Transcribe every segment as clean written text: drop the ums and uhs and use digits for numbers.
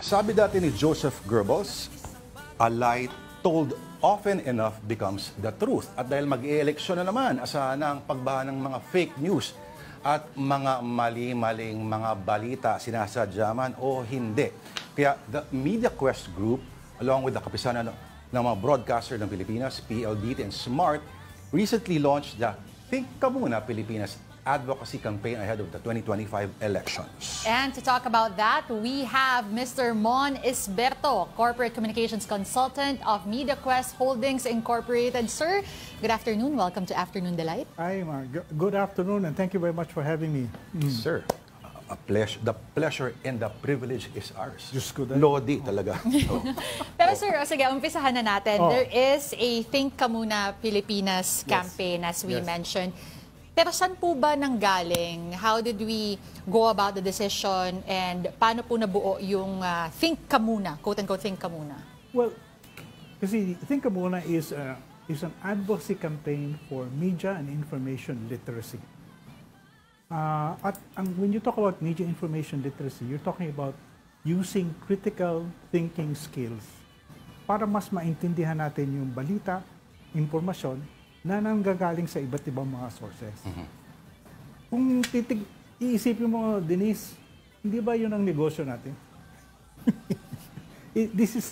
Sabi dati ni Joseph Goebbels, a lie told often enough becomes the truth. At dahil mag-i-eleksyon na naman, asahan na ang pagbaha ng mga fake news at mga mali-maling mga balita, sinasadya man o hindi. Kaya the Media Quest Group, along with the kapisanan ng mga broadcaster ng Pilipinas, PLDT and SMART, recently launched the Think Ka Muna Pilipinas advocacy campaign ahead of the 2025 elections. And to talk about that, we have Mr. Mon Isberto, Corporate Communications Consultant of MediaQuest Holdings Incorporated. Sir, good afternoon. Welcome to Afternoon Delight. Hi, good afternoon, and thank you very much for having me. Sir, a pleasure, the pleasure and the privilege is ours. Diyos ko, Lodi talaga. Pero sir, sige, umpisahan na natin. There is a Think Ka Muna Pilipinas campaign, as we mentioned. Pero saan po ba nanggaling? How did we go about the decision? And paano po nabuo yung Think Ka Muna, quote-unquote Think Ka Muna? Well, kasi Think Ka Muna is an advocacy campaign for media and information literacy. When you talk about media information literacy, you're talking about using critical thinking skills para mas maintindihan natin yung balita, impormasyon, na nanggagaling sa iba't ibang mga sources. Kung iisipin mo, Denise, hindi ba yun ang negosyo natin?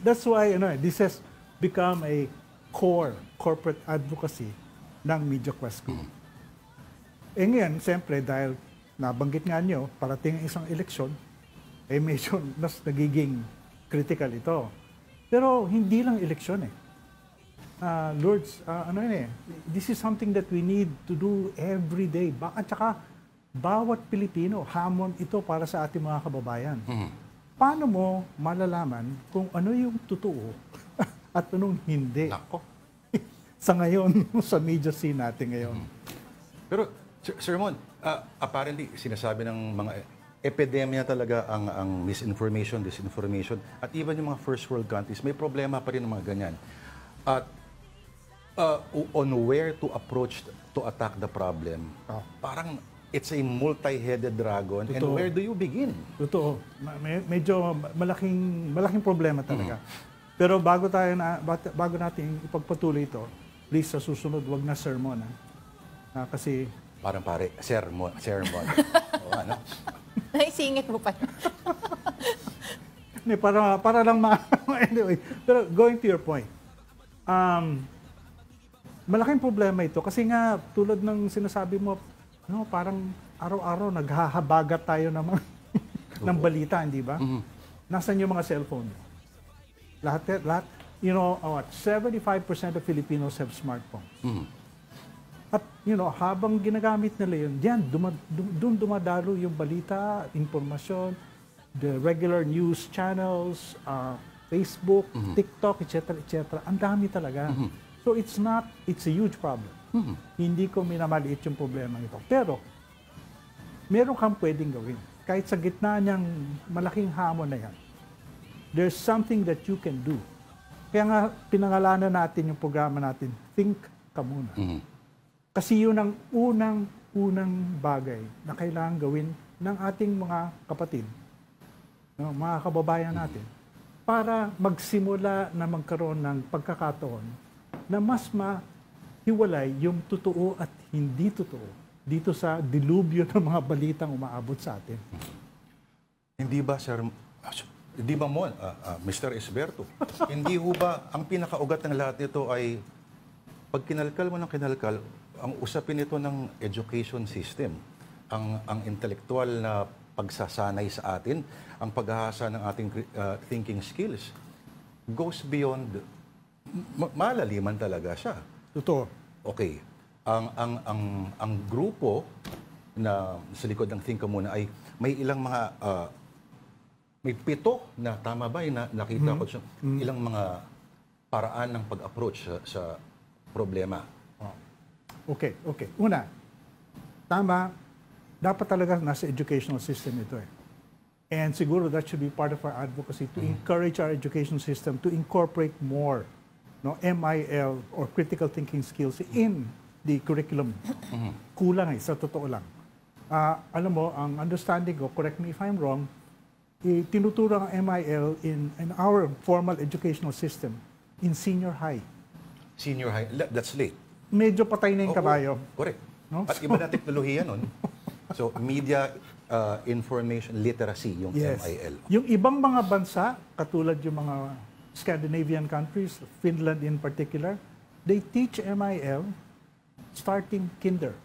That's why this has become a core corporate advocacy ng MediaQuest Group. Ngayon, siyempre, dahil nabanggit nga nyo, parating ang isang eleksyon, medyo mas nagiging critical ito. Pero hindi lang eleksyon Lords, this is something that we need to do every day. At saka, bawat Pilipino, hamon ito para sa ating mga kababayan. Paano mo malalaman kung ano yung totoo at anong hindi? Nako. Sa ngayon, sa media scene natin ngayon. Pero, Sir Mon, apparently, sinasabi ng mga epidemya talaga ang misinformation, disinformation, at even yung mga first world countries, may problema pa rin ng mga ganyan. At on where to approach to attack the problem, parang it's a multi-headed dragon. Totoo. And where do you begin? Totoo. Medyo malaking problema talaga. Pero bago natin ipagpatuloy ito, please sa susunod, wag na sermon. Kasi parang sermon. O, ano? Naisingit mo pa. para lang anyway. Pero going to your point, malaking problema ito kasi nga tulad ng sinasabi mo, parang araw-araw naghahabagat tayo ng balita, hindi ba? Nasaan yung mga cellphone? Lahat 75% of Filipinos have smartphones. At habang ginagamit nila yun, doon dumadalo yung balita, informasyon, the regular news channels, Facebook, TikTok, etc. Ang dami talaga. So it's a huge problem. Hindi ko minamaliit yung problema nito. Pero, meron kang pwedeng gawin. Kahit sa gitna niyang malaking hamon na yan, there's something that you can do. Kaya nga, pinangalanan natin yung programa natin, Think Ka Muna. Kasi yun ang unang bagay na kailangan gawin ng ating mga kapatid, mga kababayan natin, para magsimula na magkaroon ng pagkakataon na mas mahiwalay yung totoo at hindi totoo dito sa dilubyo ng mga balitang umaabot sa atin. Hindi ba, Sir, hindi ba mo, Mr. Isberto, hindi ho ba ang pinakaugat ng lahat nito ay pag kinalkal mo ng kinalkal, ang usapin nito ng education system, ang intellectual na pagsasanay sa atin, ang paghahasa ng ating thinking skills, goes beyond malaliman talaga siya. Totoo. Okay. Ang grupo na sa likod ng Think Ka Muna ay may ilang mga may 7 na tama ba na nakita ko siya, ilang mga paraan ng pag-approach sa problema. Okay. Una, tama, dapat talaga nasa educational system ito And siguro that should be part of our advocacy to encourage our education system to incorporate more MIL or critical thinking skills in the curriculum. Kulang sa totoo lang. Alam mo, ang understanding ko, correct me if I'm wrong, tinuturo ang MIL in our formal educational system in senior high. Senior high, that's late. Medyo patay na yung Oo, kabayo. correct. No? At iba na teknolohiya nun. So, media information literacy, yung Yes. MIL. Yung ibang mga bansa, katulad yung mga Scandinavian countries, Finland in particular, they teach MIL starting kinder.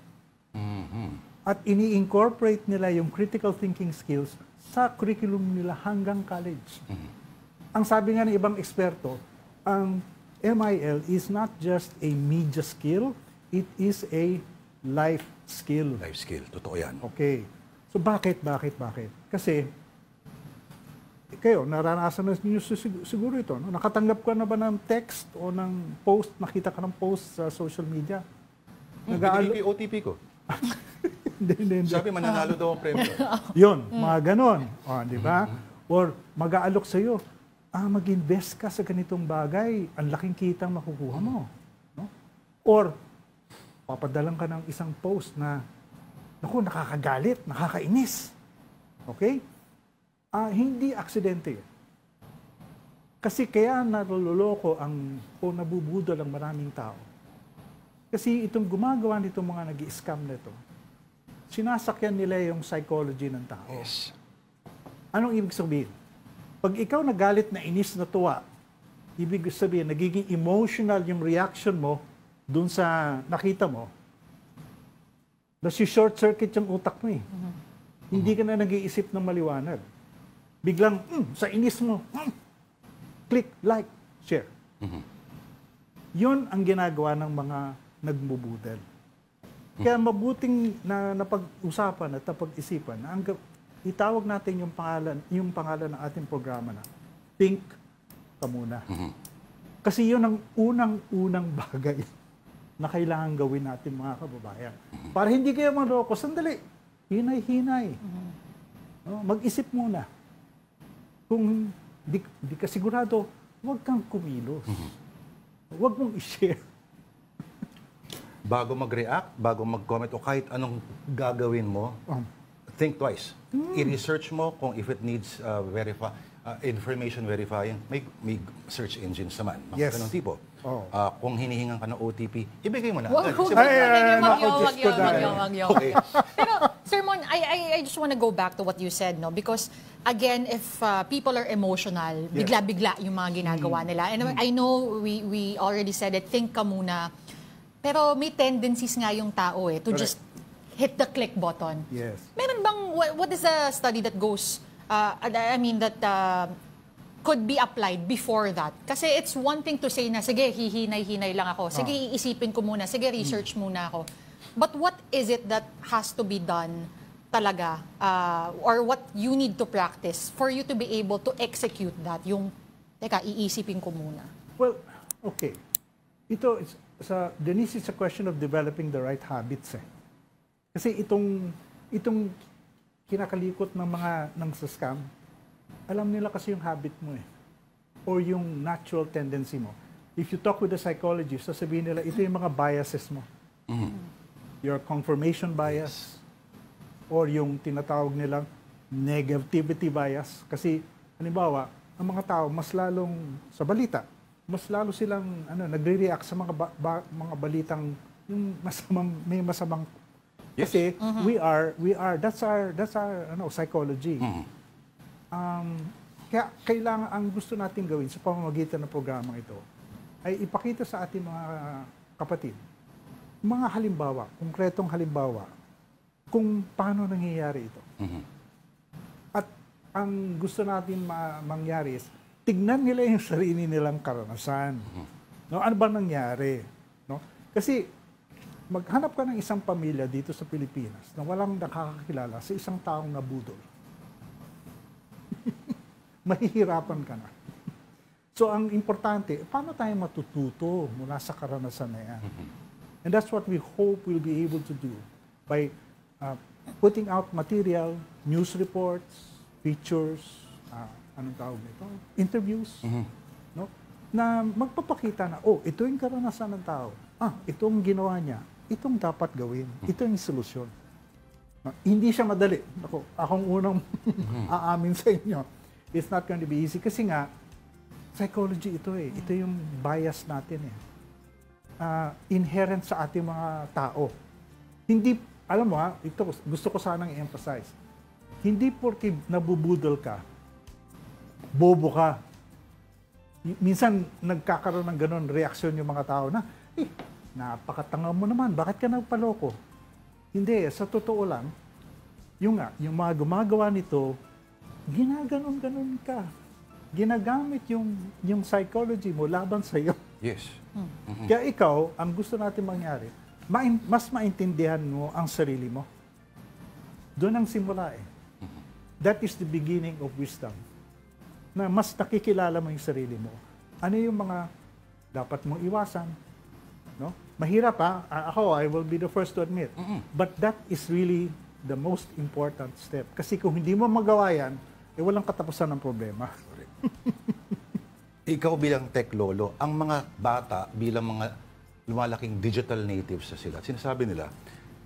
At ini-incorporate nila yung critical thinking skills sa curriculum nila hanggang college. Ang sabi nga ng ibang eksperto, ang MIL is not just a media skill, it is a life skill. Life skill, totoo yan. Okay. So bakit? Kasi, kayo, naranasan na niyo siguro ito. No? Nakatanggap ka na ba ng text o ng post, nakita ka ng post sa social media? Binigay ko yung OTP ko. Hindi. Sabi, mananalo daw ang premyo. Yun, mga ganon. O, di ba? Or mag-aalok sa'yo, mag-invest ka sa ganitong bagay, ang laking kitang makukuha mo. No? Or, papadalang ka ng isang post na, naku, nakakagalit, nakakainis. Okay? Hindi aksidente. Kasi kaya naluloko o nabubudol ang maraming tao. Kasi itong gumagawa nitong mga nag-i-scam nito, sinasakyan nila yung psychology ng tao. Yes. Anong ibig sabihin? Pag ikaw nagalit na inis na tuwa, ibig sabihin, nagiging emotional yung reaction mo dun sa nakita mo, nasi-short circuit yung utak mo eh. Hindi ka na nag-iisip ng maliwanag. Biglang, sa inis mo, click, like, share. Yun ang ginagawa ng mga nagbubudel. Kaya mabuting na napag-usapan at napag-isipan na itawag natin yung pangalan ng ating programa na Think Ka Muna. Kasi yun ang unang bagay na kailangan gawin natin mga kababayan. Para hindi kayo maloko, sandali, hinay-hinay. No, mag-isip muna. Kung di ka sigurado, huwag kang kumilos. Huwag mong i-share. Bago mag-react, bago mag-comment, o kahit anong gagawin mo, think twice. I-research mo kung if it needs information verifying. May search engines naman. Mga Yes. ganun tipo. Oh. Kung hinihingan ka ng OTP, ibigay mo na Wag agad. Kasi yun. Okay. Pero, Sir Mon, I just want to go back to what you said, no? Because, again, if people are emotional, bigla-bigla yung mga ginagawa nila. And I know we already said it, think ka muna. Pero may tendencies nga yung tao to just hit the click button. Yes. Meron bang, what is the study that goes, that could be applied before that? Kasi it's one thing to say na, sige, hihinay-hinay lang ako. Sige, iisipin ko muna. Sige, research muna ako. But what is it that has to be done talaga? Or what you need to practice for you to be able to execute that? Yung, teka, iisipin ko muna. Well, okay. Ito, Denise, it's a question of developing the right habits. Kasi itong kinakalikot ng mga sa scam, alam nila kasi yung habit mo or yung natural tendency mo. If you talk with a psychologist, sasabihin nila, ito yung mga biases mo. Your confirmation bias or yung tinatawag nilang negativity bias. Kasi, halimbawa, ang mga tao, mas lalong sa balita, mas lalo silang nagre-react sa mga balitang yung may masamang. Yes. Kasi we are that's our psychology. Kaya kailangan, ang gusto natin gawin sa pamamagitan ng programang ito ay ipakita sa ating mga kapatid mga halimbawa, konkretong halimbawa kung paano nangyayari ito. At ang gusto natin mangyari is tignan nila yung sarili nilang karanasan. No, ano ba nangyari? No? Kasi maghanap ka ng isang pamilya dito sa Pilipinas na walang nakakakilala sa isang taong nabudol. Mahihirapan ka na. So ang importante, paano tayo matututo mula sa karanasan na yan? And that's what we hope we'll be able to do by putting out material, news reports, features, anong tawag nito? Interviews, no? Na magpapakita na, ito yung karanasan ng tao. Itong ginawa niya, itong dapat gawin. Ito yung solusyon. Hindi siya madali. Akong unang aamin sa inyo. It's not going to be easy. Kasi nga, psychology ito eh. Ito yung bias natin eh. Inherent sa ating mga tao. Hindi, alam mo ito gusto ko sanang i-emphasize. Hindi porke nabubudol ka, bobo ka. Minsan nagkakaroon ng ganun reaksyon yung mga tao na, napakatanga mo naman, bakit ka nagpaloko? Hindi, sa totoo lang, yung mga gumagawa nito, ginaganon-ganon ka. Ginagamit yung psychology mo laban sa iyo. Yes. Kaya ikaw, ang gusto natin mangyari, mas maintindihan mo ang sarili mo. Doon ang simula eh. That is the beginning of wisdom. Na mas nakikilala mo yung sarili mo. Ano yung mga dapat mong iwasan? No? Mahirap ako, I will be the first to admit. But that is really the most important step. Kasi kung hindi mo magawa yan, walang katapusan ng problema. Ikaw bilang tech lolo, ang mga bata bilang mga lumalaking digital natives na sila, sinasabi nila,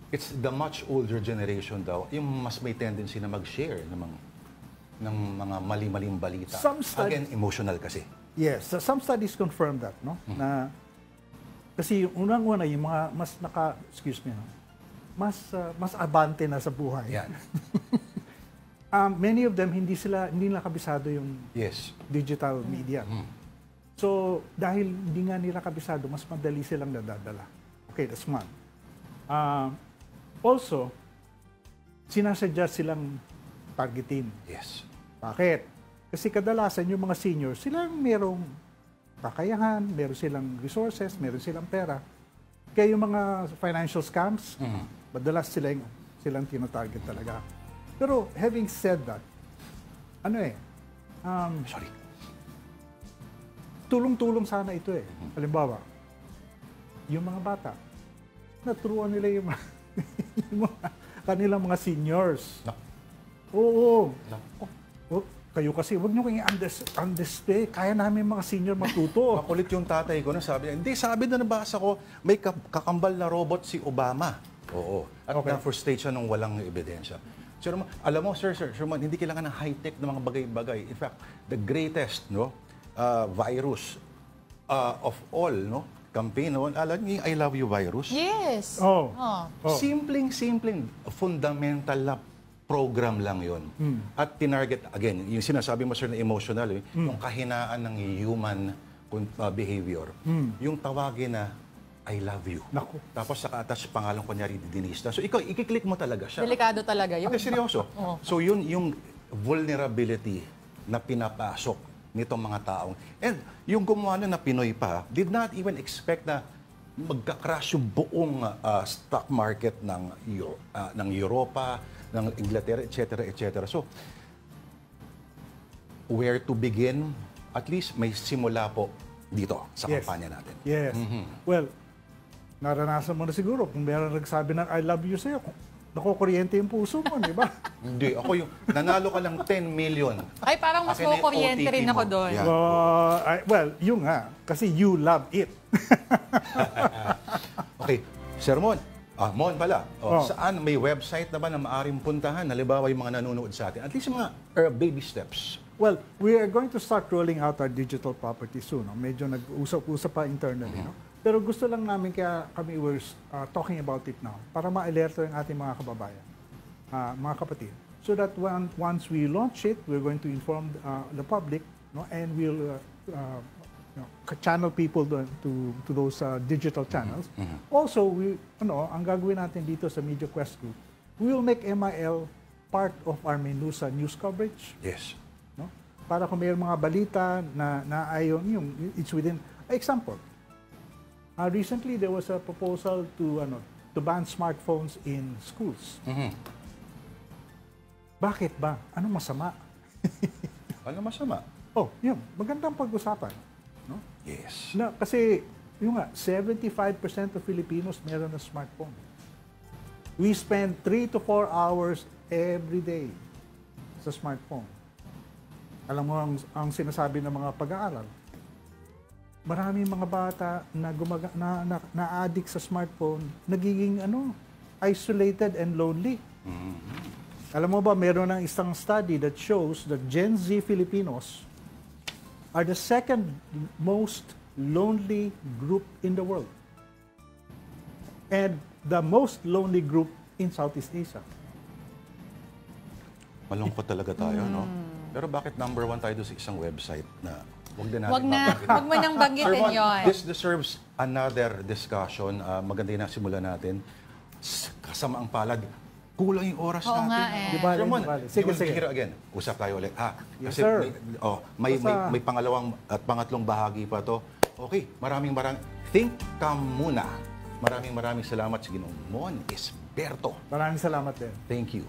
it's the much older generation daw, yung mas may tendency na mag-share ng mga mali-maling balita. Again, emotional kasi. Yes, some studies confirm that, no? Na kasi yung unang-una yung mga mas abante na sa buhay. Yan. Many of them hindi nila kabisado yung digital media. So, dahil hindi nga nila kabisado, mas madali silang nadadala. Okay, that's one. Also, sinasadya silang targetin. Yes. Bakit? Kasi kadalasan yung mga seniors, silang merong kakayahan, meron silang resources, meron silang pera. Kaya yung mga financial scams, madalas silang tinatarget talaga. Pero having said that, tulong-tulong sana ito eh. Halimbawa, yung mga bata, naturuan nila yung kanilang mga seniors. Oo. Kayo kasi, huwag nyo kayong undisplay. Kaya namin mga senior matuto. Makulit yung tatay ko na sabi niya, hindi, sabi na nabasa ko, may kakambal na robot si Obama. Oo. At na-frustrate siya nung walang ebidensya. Sir, alam mo, Sir Sherman, hindi kailangan ng high-tech na mga bagay-bagay. In fact, the greatest virus of all, campaign, alam niyo yung I Love You virus? Yes. Simpleng, fundamental na program lang yon. At tinarget, again, yung sinasabi mo, sir, na emotional, yung kahinaan ng human behavior. Yung tawagin na, I love you. Naku. Tapos saka-attach pangalan ko niya Denista. So ikaw, ikiklik mo talaga siya. Delikado talaga yun. Hindi, seryoso. So yun yung vulnerability na pinapasok nitong mga taong. And yung gumawa na Pinoy pa, did not even expect na magka-crash yung buong stock market ng Europa, ng Inglaterra, etc. So, where to begin? At least may simula po dito sa kampanya natin. Yes. Well, naranasan mo na siguro kung meron nagsabi ng I love you sa'yo, nakukuryente yung puso mo, di ba? Hindi. Ako yung nanalo ka lang 10 million. Ay, parang mas Akin na yung kuryente rin OTP ako mo. doon. Yeah. Well, yun nga. Kasi you love it. Okay. Sir Mon. Mon pala. Saan? May website na ba na maaring puntahan? Halimbawa yung mga nanonood sa atin. At least mga baby steps. Well, we are going to start rolling out our digital property soon. Medyo nag-usap-usap pa internally. Pero gusto lang namin kaya kami we're talking about it now para ma-alerto yung ating mga kababayan, mga kapatid. So that once we launch it, we're going to inform the public, and we'll channel people to those digital channels. Also, ang gagawin natin dito sa Media Quest Group, we will make MIL part of our Menusa news coverage. Yes. Para kung may mga balita na ayon it's within example. Recently there was a proposal to ban smartphones in schools. Bakit ba? Anong masama? Ano masama? Yun, magandang pag-usapan. Yes. Kasi 75% of Filipinos meron na smartphone. We spend 3 to 4 hours every day sa smartphone. Alam mo ang sinasabi ng mga pag-aaral. Maraming mga bata na addict sa smartphone, nagiging isolated and lonely. Alam mo ba, meron ng isang study that shows that Gen Z Filipinos are the second most lonely group in the world. And the most lonely group in Southeast Asia. Malungkot talaga tayo, no? Pero bakit number 1 tayo doon sa isang website na wag din natin Wag mo nang banggitin Sir Juan, yon. this deserves another discussion. Maganda yung nasimulan natin. Kasamaang palad, kulang yung oras Oo natin. nga eh. Di bale, Sir Juan, di bale. you Sige, will sige. be here again. Usap tayo ulit. Yes, Kasi sir. may Basta- pangalawang at pangatlong bahagi pa to. Okay, maraming think ka muna. Maraming salamat sa Ginoong Mon Esperto. Maraming salamat din. Thank you.